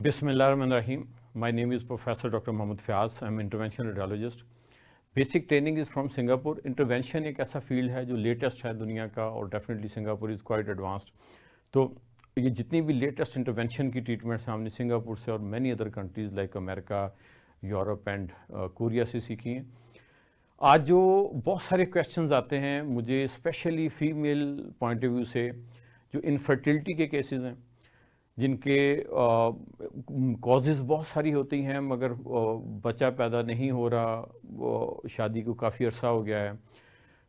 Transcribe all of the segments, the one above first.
Bismillahirrahmanirrahim. My name is Professor Dr. Mohammad Fayaz. I'm an interventional radiologist. Basic training is from Singapore. Intervention एक ऐसा field है जो latest है दुनिया का और definitely Singapore is quite advanced. तो ये जितनी भी लेटेस्ट इंटरवेंशन की ट्रीटमेंट्स हमने सिंगापुर से और many other countries like America, Europe and Korea से सीखी हैं. आज जो बहुत सारे क्वेश्चंस आते हैं मुझे specially female point of view से, जो इनफर्टिलिटी के केसेस हैं जिनके कॉजेज़ बहुत सारी होती हैं मगर बच्चा पैदा नहीं हो रहा, शादी को काफ़ी अरसा हो गया है,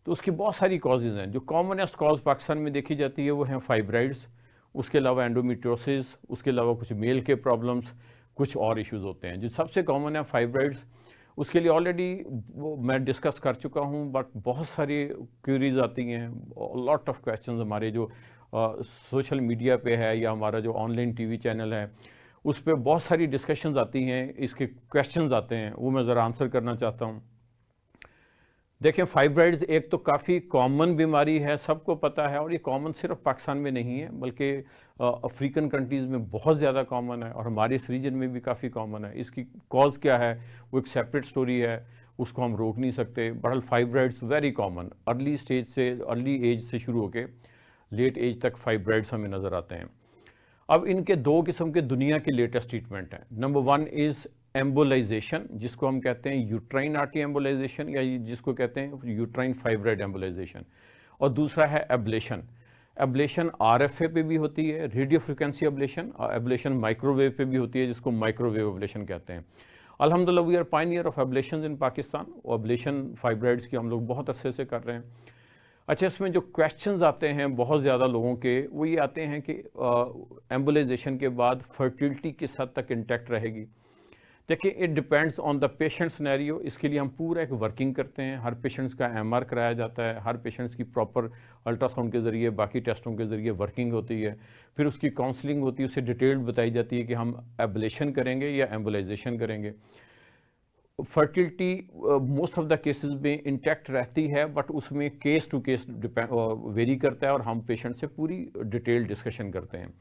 तो उसकी बहुत सारी कॉजेज़ हैं. जो कॉमनेस्ट कॉज पाकिस्तान में देखी जाती है वो हैं फाइब्राइड्स, उसके अलावा एंडोमेट्रियोसिस, उसके अलावा कुछ मेल के प्रॉब्लम्स, कुछ और इश्यूज़ होते हैं. जो सबसे कॉमन है फाइब्राइड्स, उसके लिए ऑलरेडी मैं डिस्कस कर चुका हूँ, बट बहुत सारी क्यूरीज आती हैं, लॉट ऑफ क्वेश्चंस हमारे जो सोशल मीडिया पे है या हमारा जो ऑनलाइन टीवी चैनल है उस पर बहुत सारी डिस्कशंस आती हैं, इसके क्वेश्चंस आते हैं, वो मैं ज़रा आंसर करना चाहता हूँ. देखें, फाइब्राइड्स एक तो काफ़ी कॉमन बीमारी है, सबको पता है, और ये कॉमन सिर्फ पाकिस्तान में नहीं है बल्कि अफ्रीकन कंट्रीज़ में बहुत ज़्यादा कॉमन है और हमारे इस रीजन में भी काफ़ी कॉमन है. इसकी कॉज क्या है वो एक सेपरेट स्टोरी है, उसको हम रोक नहीं सकते. बहरहाल fibroids very common, early stage से, अर्ली एज से शुरू होकर लेट एज तक फाइब्राइड्स हमें नज़र आते हैं. अब इनके दो किस्म के दुनिया के लेटेस्ट ट्रीटमेंट हैं. नंबर वन इज़ एम्बोलाइजेशन, जिसको हम कहते हैं यूट्राइन आर्टरी एम्बोलाइजेशन या जिसको कहते हैं यूट्राइन फाइब्राइड एम्बोलाइजेशन, और दूसरा है एब्लेशन. एब्लेशन RFA पे भी होती है, रेडियो फ्रिक्वेंसी एब्लेशन, और एब्लेशन माइक्रोवेव पे भी होती है जिसको माइक्रोवेव एब्लेशन कहते हैं. अल्हम्दुलिल्लाह we are pioneer of ablation in Pakistan, और एब्लेशन फाइब्राइड्स की हम लोग बहुत अरसे से कर रहे हैं. अच्छा, इसमें जो क्वेश्चंस आते हैं बहुत ज़्यादा लोगों के, वो ये आते हैं कि एम्बोलाइजेशन के बाद फर्टिलिटी किस हद तक इंटैक्ट रहेगी. देखिए, it depends on the patient scenario. इसके लिए हम पूरा एक वर्किंग करते हैं, हर पेशेंट्स का MR कराया जाता है, हर पेशेंट्स की प्रॉपर अल्ट्रासाउंड के ज़रिए, बाकी टेस्टों के ज़रिए वर्किंग होती है, फिर उसकी काउंसलिंग होती है, उससे डिटेल्ड बताई जाती है कि हम एब्लेशन करेंगे या एम्बोलाइजेशन करेंगे. Fertility most of the cases में इंटैक्ट रहती है, बट उसमें केस टू केस वेरी करता है और हम पेशेंट से पूरी डिटेल डिस्कशन करते हैं.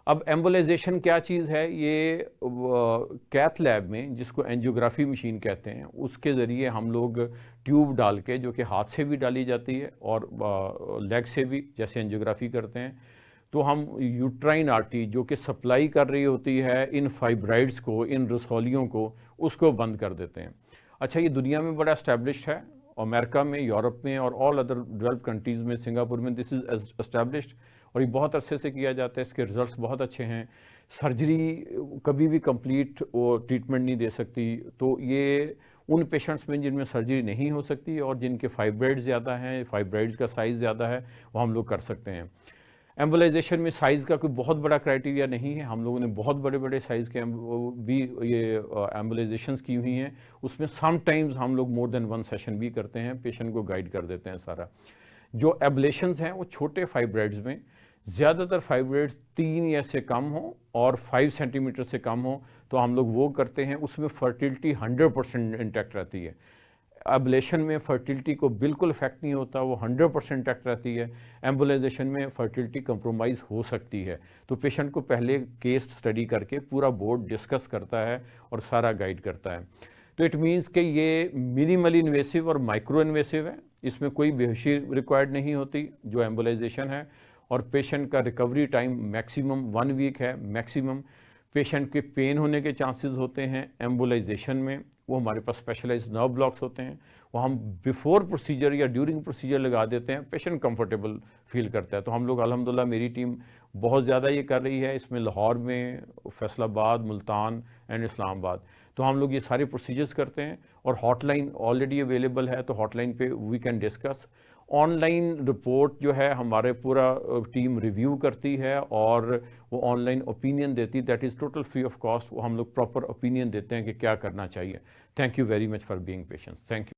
अब एम्बोलाइजेशन क्या चीज़ है, ये कैथ लैब में, जिसको एंजियोग्राफी मशीन कहते हैं, उसके ज़रिए हम लोग ट्यूब डाल के, जो कि हाथ से भी डाली जाती है और लेग से भी, जैसे एंजियोग्राफी करते हैं, तो हम यूट्राइन आर्टरी जो कि सप्लाई कर रही होती है इन फाइब्राइड्स को, इन रसौलियों को, उसको बंद कर देते हैं. अच्छा, ये दुनिया में बड़ा एस्टैब्लिश्ड है, अमेरिका में, यूरोप में और ऑल अदर डेवलप्ड कंट्रीज़ में, सिंगापुर में दिस इज़ एस्टैब्लिश्ड, और ये बहुत अरसे से किया जाता है. इसके रिजल्ट्स बहुत अच्छे हैं. सर्जरी कभी भी कंप्लीट वो ट्रीटमेंट नहीं दे सकती, तो ये उन पेशेंट्स में जिनमें सर्जरी नहीं हो सकती और जिनके फाइब्राइड्स ज़्यादा हैं, फाइब्राइड्स का साइज़ ज़्यादा है, वो हम लोग कर सकते हैं. एम्बोलाइजेशन में साइज़ का कोई बहुत बड़ा क्राइटेरिया नहीं है. हम लोगों ने बहुत बड़े बड़े साइज़ के भी ये एम्बोलाइजेशंस की हुई हैं. उसमें समटाइम्स हम लोग मोर देन वन सेशन भी करते हैं, पेशेंट को गाइड कर देते हैं सारा. जो एब्लेशंस हैं वो छोटे फाइब्राइड्स में, ज़्यादातर फाइब्राइड्स 3 या से कम हो और 5 सेंटीमीटर से कम हो, तो हम लोग वो करते हैं. उसमें फर्टिलिटी 100% इंटैक्ट रहती है. एब्लेशन में फर्टिलिटी को बिल्कुल इफेक्ट नहीं होता, वो 100% इंटैक्ट रहती है. एम्बोलाइजेशन में फर्टिलिटी कंप्रोमाइज़ हो सकती है. तो पेशेंट को पहले केस स्टडी करके पूरा बोर्ड डिस्कस करता है और सारा गाइड करता है. तो इट मीन्स कि ये मिनिमली इन्वेसिव और माइक्रो इन्वेसिव है, इसमें कोई बेहोशी रिक्वायर्ड नहीं होती जो एम्बोलाइजेशन है, और पेशेंट का रिकवरी टाइम मैक्सिमम 1 वीक है मैक्सिमम. पेशेंट के पेन होने के चांसेस होते हैं एम्बोलाइजेशन में, वो हमारे पास स्पेशलाइज्ड नर्व ब्लॉक्स होते हैं, वो हम बिफोर प्रोसीजर या ड्यूरिंग प्रोसीजर लगा देते हैं, पेशेंट कंफर्टेबल फील करता है. तो हम लोग अल्हम्दुलिल्लाह, मेरी टीम बहुत ज़्यादा ये कर रही है, इसमें लाहौर में, फैसलाबाद, मुल्तान एंड इस्लामाबाद, तो हम लोग ये सारे प्रोसीजर्स करते हैं. और हॉटलाइन ऑलरेडी अवेलेबल है, तो हॉटलाइन पे we can discuss. Online report जो है हमारे पूरा टीम रिव्यू करती है और वो ऑनलाइन ओपिनियन देती, that is total free of cost. वो हम लोग प्रॉपर ओपिनियन देते हैं कि क्या करना चाहिए. Thank you very much for being patient. Thank you.